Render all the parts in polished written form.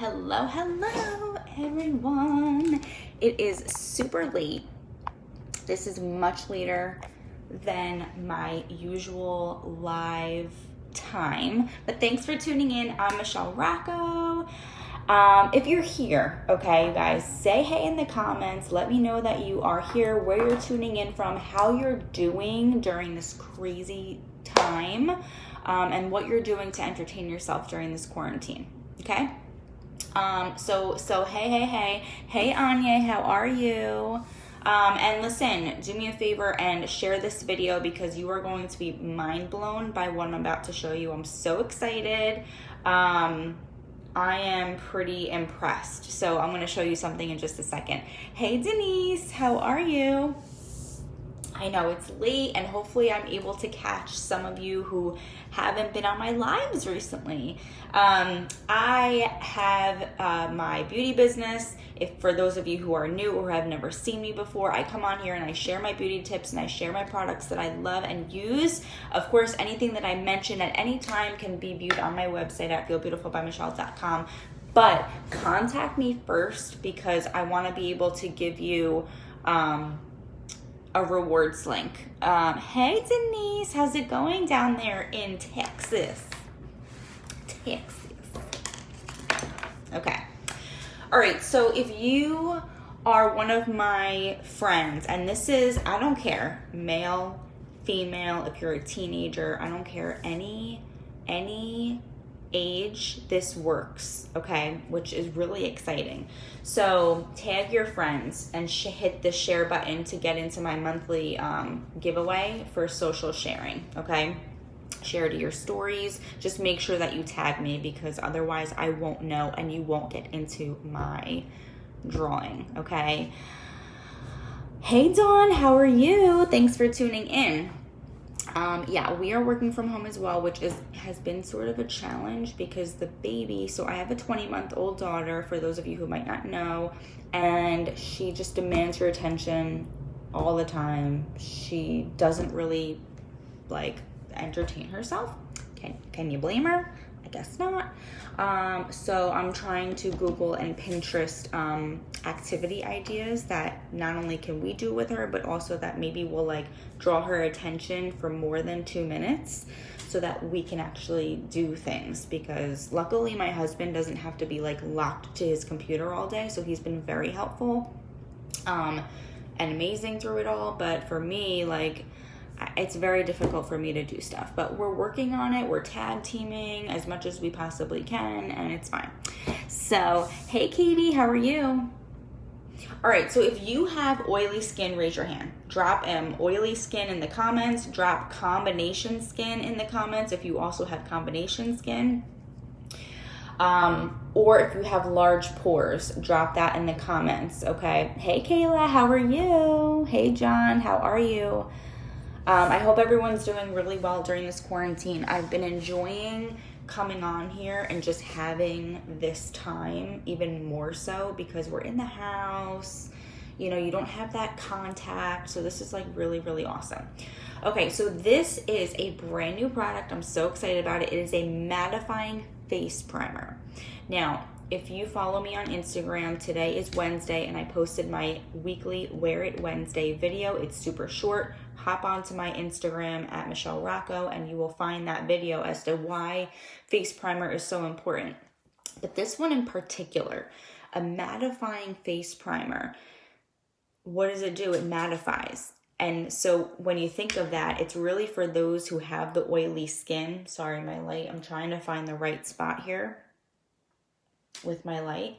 Hello, everyone. It is super late. This is much later than my usual live time, but thanks for tuning in. I'm Michelle Rocco. If you're here, okay, you guys, say hey in the comments. Let me know that you are here, where you're tuning in from, how you're doing during this crazy time, and what you're doing to entertain yourself during this quarantine, okay? So hey Anya, how are you? And listen, do me a favor and share this video because you are going to be mind blown by what I'm about to show you. I'm so excited. I am pretty impressed. So I'm going to show you something in just a second. Hey Denise, how are you? I know it's late, and hopefully I'm able to catch some of you who haven't been on my lives recently. I have my beauty business. If for those of you who are new or have never seen me before, I come on here and I share my beauty tips and I share my products that I love and use. Of course, anything that I mention at any time can be viewed on my website at feelbeautifulbymichelle.com. But contact me first because I want to be able to give you a rewards link. Hey Denise, how's it going down there in Texas? Okay. All right, so if you are one of my friends, and this is, I don't care, male, female, if you're a teenager, I don't care, any age, this works, okay, which is really exciting. So tag your friends and hit the share button to get into my monthly giveaway for social sharing, okay? Share to your stories. Just make sure that you tag me because otherwise I won't know and you won't get into my drawing, okay? Hey Dawn, how are you? Thanks for tuning in. Yeah, we are working from home as well, which has been sort of a challenge because the baby, so I have a 20-month-old daughter, for those of you who might not know, and she just demands your attention all the time. She doesn't really entertain herself. Can you blame her? I guess not. So I'm trying to Google and Pinterest activity ideas that not only can we do with her, but also that maybe will draw her attention for more than 2 minutes so that we can actually do things, because luckily my husband doesn't have to be locked to his computer all day. So he's been very helpful and amazing through it all. But for me, it's very difficult for me to do stuff, but we're working on it. We're tag teaming as much as we possibly can, and it's fine. So, hey Katie, how are you? All right, so if you have oily skin, raise your hand. Drop oily skin in the comments. Drop combination skin in the comments if you also have combination skin. Or if you have large pores, drop that in the comments, okay? Hey Kayla, how are you? Hey John, how are you? I hope everyone's doing really well during this quarantine. I've been enjoying coming on here and just having this time even more so because we're in the house. You know, you don't have that contact. So this is really, really awesome. Okay, so this is a brand new product. I'm so excited about it. It is a mattifying face primer. Now, if you follow me on Instagram, today is Wednesday and I posted my weekly Wear It Wednesday video. It's super short. Hop onto my Instagram at Michelle Rocco and you will find that video as to why face primer is so important. But this one in particular, a mattifying face primer, what does it do? It mattifies. And so when you think of that, it's really for those who have the oily skin. Sorry, my light, I'm trying to find the right spot here with my light.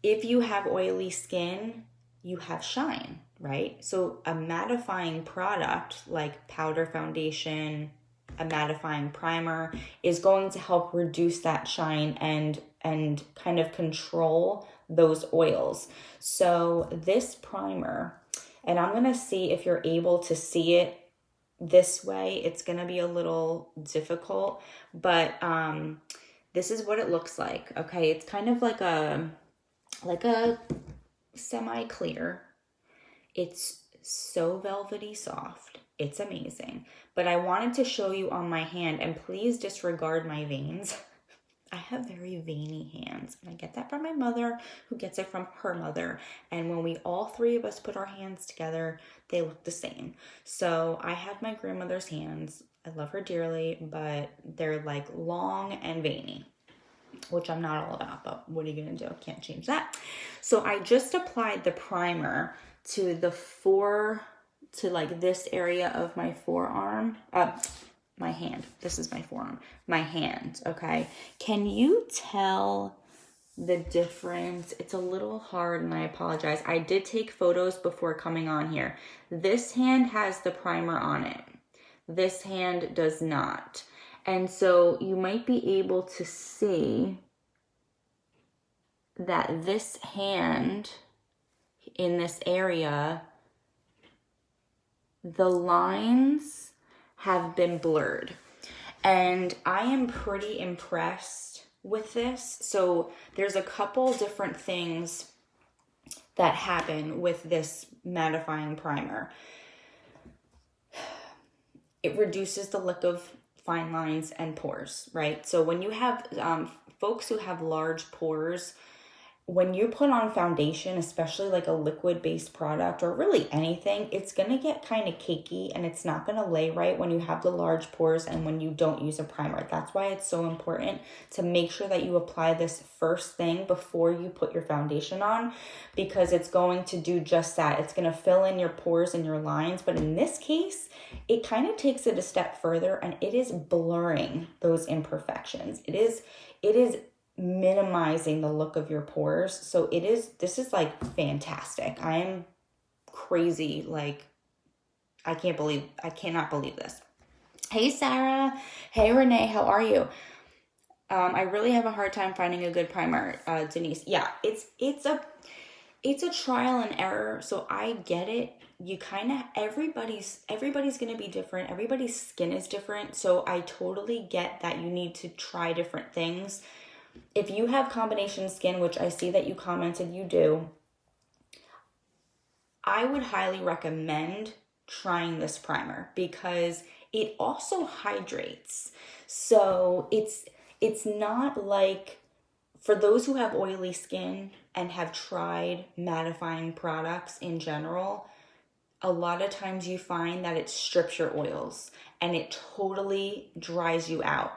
If you have oily skin, you have shine, right? So a mattifying product like powder foundation, a mattifying primer is going to help reduce that shine and kind of control those oils. So this primer, and I'm going to see if you're able to see it this way. It's going to be a little difficult, but this is what it looks like. Okay, it's kind of like a semi-clear. It's so velvety soft. It's amazing. But I wanted to show you on my hand, and please disregard my veins. I have very very veiny hands. And I get that from my mother, who gets it from her mother. And when we all three of us put our hands together, they look the same. So I have my grandmother's hands. I love her dearly, but they're like long and veiny, which I'm not all about, but what are you going to do? Can't change that. So I just applied the primer to like this area of my forearm, my hand. This is my forearm, my hand. Okay. Can you tell the difference? It's a little hard and I apologize. I did take photos before coming on here. This hand has the primer on it. This hand does not. And so you might be able to see that this hand in this area, the lines have been blurred. And I am pretty impressed with this. So there's a couple different things that happen with this mattifying primer. It reduces the look of fine lines and pores, right? So when you have folks who have large pores, when you put on foundation, especially like a liquid-based product or really anything, it's going to get kind of cakey and it's not going to lay right when you have the large pores and when you don't use a primer. That's why it's so important to make sure that you apply this first thing before you put your foundation on, because it's going to do just that. It's going to fill in your pores and your lines. But in this case, it kind of takes it a step further and it is blurring those imperfections. It is minimizing the look of your pores. So this is like fantastic. I am crazy. Like, I cannot believe this. Hey, Sarah. Hey, Renee. How are you? I really have a hard time finding a good primer, Denise. Yeah, it's a trial and error. So I get it. You kind of, everybody's going to be different. Everybody's skin is different. So I totally get that you need to try different things. If you have combination skin, which I see that you commented you do, I would highly recommend trying this primer because it also hydrates. So it's not like, for those who have oily skin and have tried mattifying products in general, a lot of times you find that it strips your oils and it totally dries you out.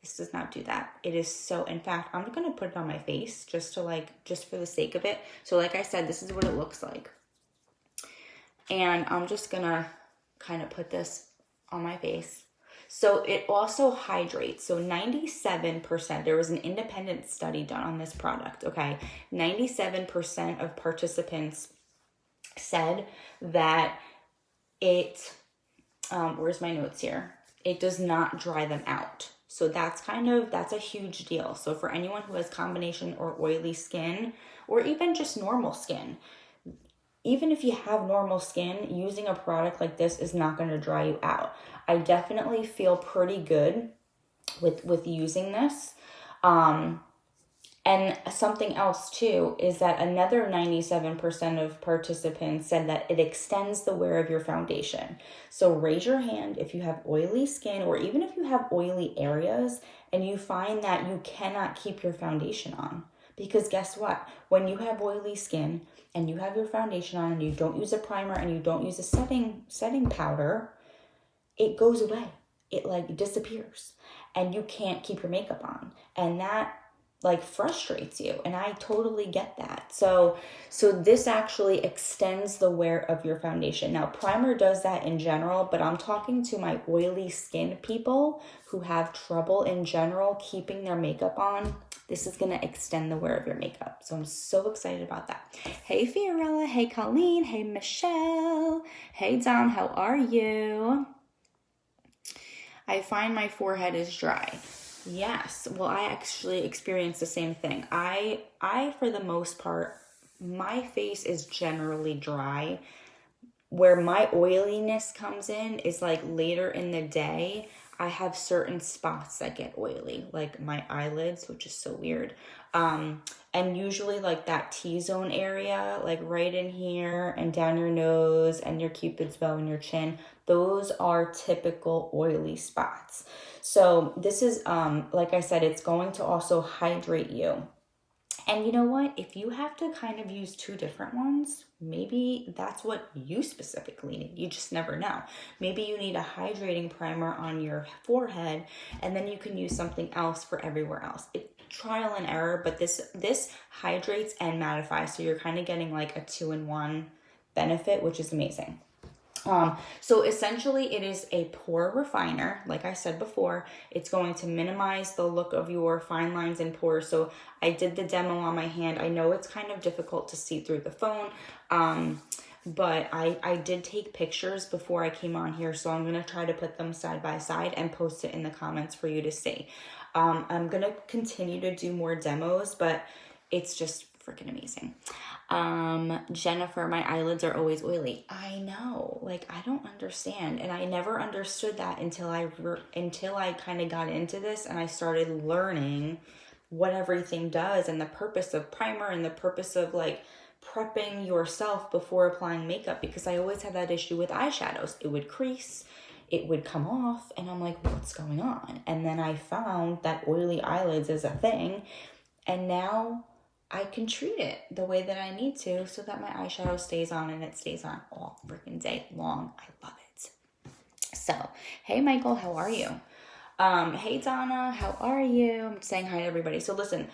This does not do that. It is so, in fact, I'm going to put it on my face just for the sake of it. So like I said, this is what it looks like. And I'm just going to kind of put this on my face. So it also hydrates. So 97%, there was an independent study done on this product, okay? 97% of participants said that it, where's my notes here? It does not dry them out. So that's a huge deal. So for anyone who has combination or oily skin, or even just normal skin, even if you have normal skin, using a product like this is not going to dry you out. I definitely feel pretty good with using this. And something else too is that another 97% of participants said that it extends the wear of your foundation. So raise your hand if you have oily skin, or even if you have oily areas and you find that you cannot keep your foundation on. Because guess what? When you have oily skin and you have your foundation on and you don't use a primer and you don't use a setting powder, it goes away. It like disappears and you can't keep your makeup on. And that like frustrates you, and I totally get that. So this actually extends the wear of your foundation. Now, primer does that in general, but I'm talking to my oily skin people who have trouble in general keeping their makeup on. This is going to extend the wear of your makeup. So I'm so excited about that. Hey, Fiorella. Hey, Colleen. Hey, Michelle. Hey, Dom. How are you? I find my forehead is dry. Yes. Well, I actually experienced the same thing. I, for the most part, my face is generally dry. Where my oiliness comes in is like later in the day. I have certain spots that get oily, like my eyelids, which is so weird. And usually like that T-zone area, like right in here and down your nose and your cupid's bow and your chin, those are typical oily spots. So this is, like I said, it's going to also hydrate you. And you know what? If you have to kind of use two different ones, maybe that's what you specifically need. You just never know. Maybe you need a hydrating primer on your forehead, and then you can use something else for everywhere else. It's trial and error, but this hydrates and mattifies, so you're kind of getting like a 2-in-1 benefit, which is amazing. So essentially it is a pore refiner. Like I said before, it's going to minimize the look of your fine lines and pores. So I did the demo on my hand. I know it's kind of difficult to see through the phone, but I did take pictures before I came on here. So I'm going to try to put them side by side and post it in the comments for you to see. I'm going to continue to do more demos, but it's just freaking amazing. Jennifer, my eyelids are always oily. I know, like, I don't understand. And I never understood that until I kind of got into this and I started learning what everything does and the purpose of primer and the purpose of like prepping yourself before applying makeup, because I always had that issue with eyeshadows. It would crease, it would come off, and I'm like, what's going on? And then I found that oily eyelids is a thing, and now I can treat it the way that I need to so that my eyeshadow stays on, and it stays on all freaking day long. I love it. So, hey Michael, how are you? Hey Donna, how are you? I'm saying hi to everybody. So listen,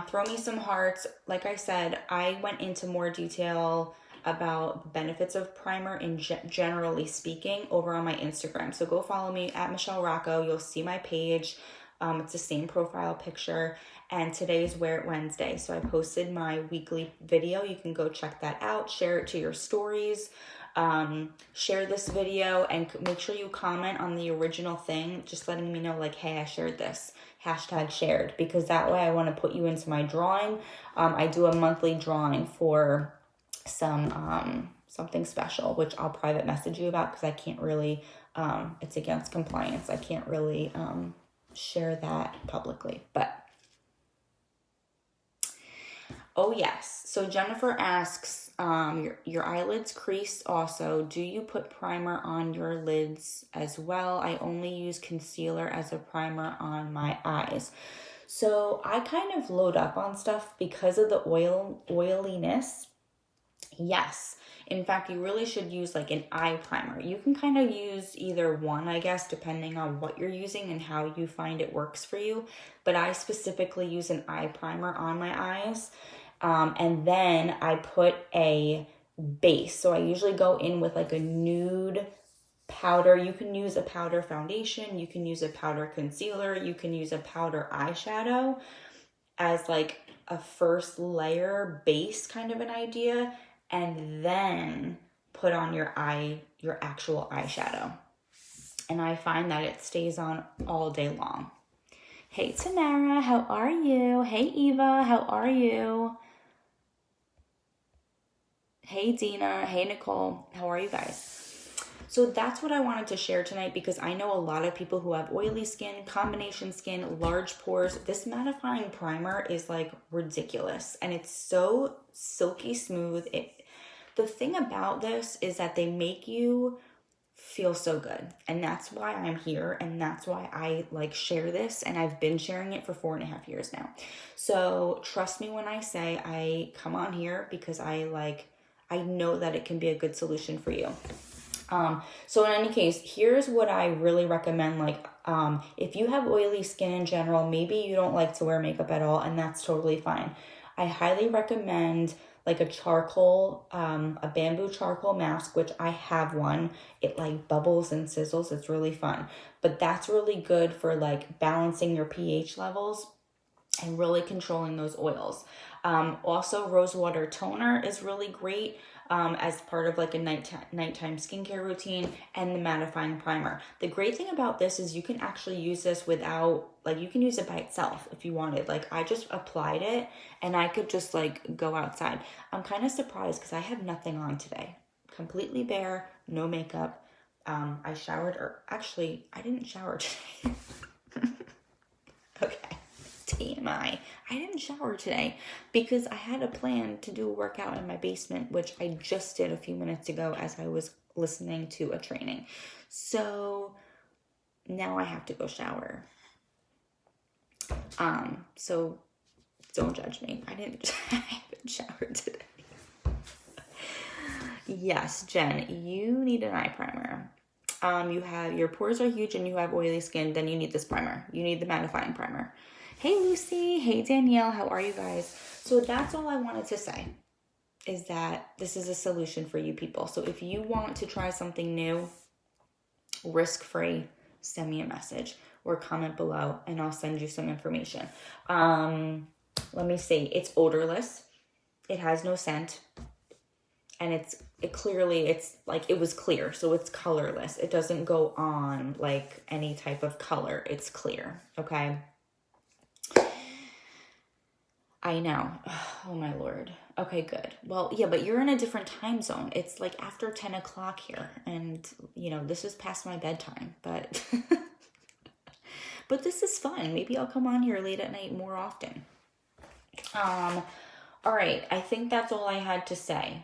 throw me some hearts. Like I said, I went into more detail about benefits of primer and generally speaking over on my Instagram. So go follow me at Michelle Rocco. You'll see my page. It's the same profile picture, and today is Wear It Wednesday. So I posted my weekly video. You can go check that out. Share it to your stories. Share this video and make sure you comment on the original thing, just letting me know like, hey, I shared this, #shared, because that way I want to put you into my drawing. I do a monthly drawing for some, something special, which I'll private message you about, because I can't really, it's against compliance. I can't really, share that publicly, but oh yes. So Jennifer asks, your eyelids crease also. Do you put primer on your lids as well? I only use concealer as a primer on my eyes. So I kind of load up on stuff because of the oiliness. Yes. In fact, you really should use like an eye primer. You can kind of use either one, I guess, depending on what you're using and how you find it works for you. But I specifically use an eye primer on my eyes. And then I put a base. So I usually go in with like a nude powder. You can use a powder foundation. You can use a powder concealer. You can use a powder eyeshadow as like a first layer base kind of an idea, and then put on your actual eyeshadow. And I find that it stays on all day long. Hey Tamara, how are you? Hey Eva, how are you? Hey Dina, hey Nicole, how are you guys? So that's what I wanted to share tonight, because I know a lot of people who have oily skin, combination skin, large pores. This mattifying primer is like ridiculous, and it's so silky smooth. The thing about this is that they make you feel so good, and that's why I'm here, and that's why I like share this, and I've been sharing it for 4.5 years now. So trust me when I say I come on here, because I know that it can be a good solution for you. So in any case, here's what I really recommend. Like, if you have oily skin in general, maybe you don't like to wear makeup at all, and that's totally fine. I highly recommend like a charcoal, a bamboo charcoal mask, which I have one. It like bubbles and sizzles. It's really fun, but that's really good for like balancing your pH levels and really controlling those oils. Also, rosewater toner is really great as part of like a nighttime skincare routine, and the mattifying primer. The great thing about this is you can actually use this without, like, you can use it by itself if you wanted. Like, I just applied it and I could just like go outside. I'm kind of surprised because I have nothing on today. Completely bare, no makeup. I showered, or actually, I didn't shower today. Okay, TMI. I didn't shower today because I had a plan to do a workout in my basement, which I just did a few minutes ago as I was listening to a training. So now I have to go shower. So don't judge me. I haven't showered today. Yes, Jen, you need an eye primer. You have, your pores are huge and you have oily skin, then you need this primer. You need the mattifying primer. Hey, Lucy. Hey, Danielle. How are you guys? So that's all I wanted to say, is that this is a solution for you people. So if you want to try something new, risk-free, send me a message or comment below and I'll send you some information. Let me see. It's odorless. It has no scent. And it was clear, so it's colorless. It doesn't go on like any type of color. It's clear, okay? I know. Oh my Lord. Okay, good. Well, yeah, but you're in a different time zone. It's like after 10 o'clock here, and you know, this is past my bedtime, but but this is fun. Maybe I'll come on here late at night more often. All right, I think that's all I had to say.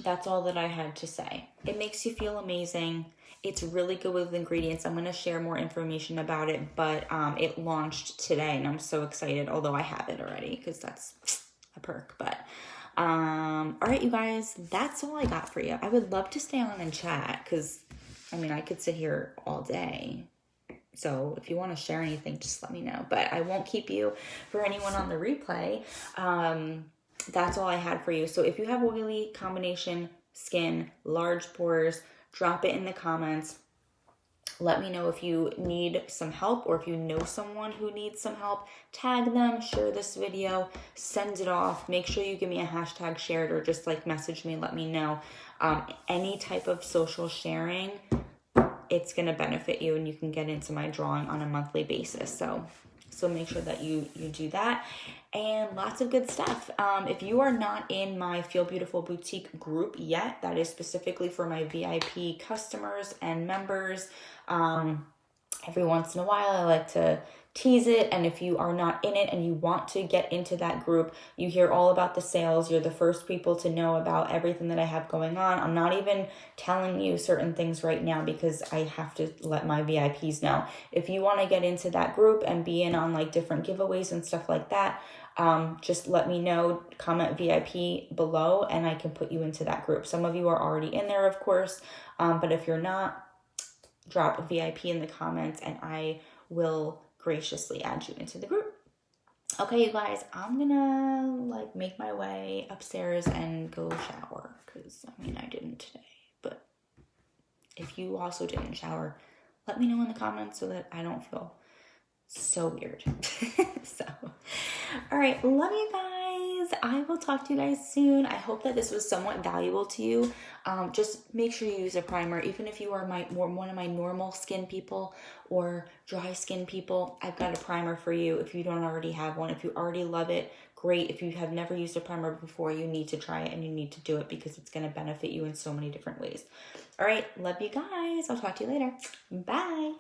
That's all that I had to say. It makes you feel amazing. It's really good with ingredients. I'm going to share more information about it, but it launched today and I'm so excited, although I have it already because that's a perk. But all right, you guys, that's all I got for you. I would love to stay on and chat because, I mean, I could sit here all day. So if you want to share anything, just let me know. But I won't keep you for anyone on the replay. That's all I had for you. So if you have oily combination skin, large pores, drop it in the comments. Let me know if you need some help or if you know someone who needs some help. Tag them, share this video, send it off. Make sure you give me a hashtag shared or just like message me, let me know. Any type of social sharing, it's going to benefit you and you can get into my drawing on a monthly basis. So make sure that you do that. And lots of good stuff. If you are not in my Feel Beautiful Boutique group yet, that is specifically for my VIP customers and members. Every once in a while, I like to tease it. And if you are not in it and you want to get into that group, you hear all about the sales. You're the first people to know about everything that I have going on. I'm not even telling you certain things right now because I have to let my VIPs know. If you want to get into that group and be in on like different giveaways and stuff like that, just let me know, comment VIP below and I can put you into that group. Some of you are already in there, of course, but if you're not, drop a VIP in the comments and I will graciously add you into the group. Okay, you guys, I'm gonna like make my way upstairs and go shower because I mean I didn't today, but if you also didn't shower, let me know in the comments so that I don't feel so weird. So, all right, love you guys. I will talk to you guys soon. I hope that this was somewhat valuable to you. Just make sure you use a primer, even if you are one of my normal skin people or dry skin people. I've got a primer for you if you don't already have one. If you already love it, great. If you have never used a primer before, you need to try it and you need to do it because it's going to benefit you in so many different ways. All right, love you guys. I'll talk to you later. Bye.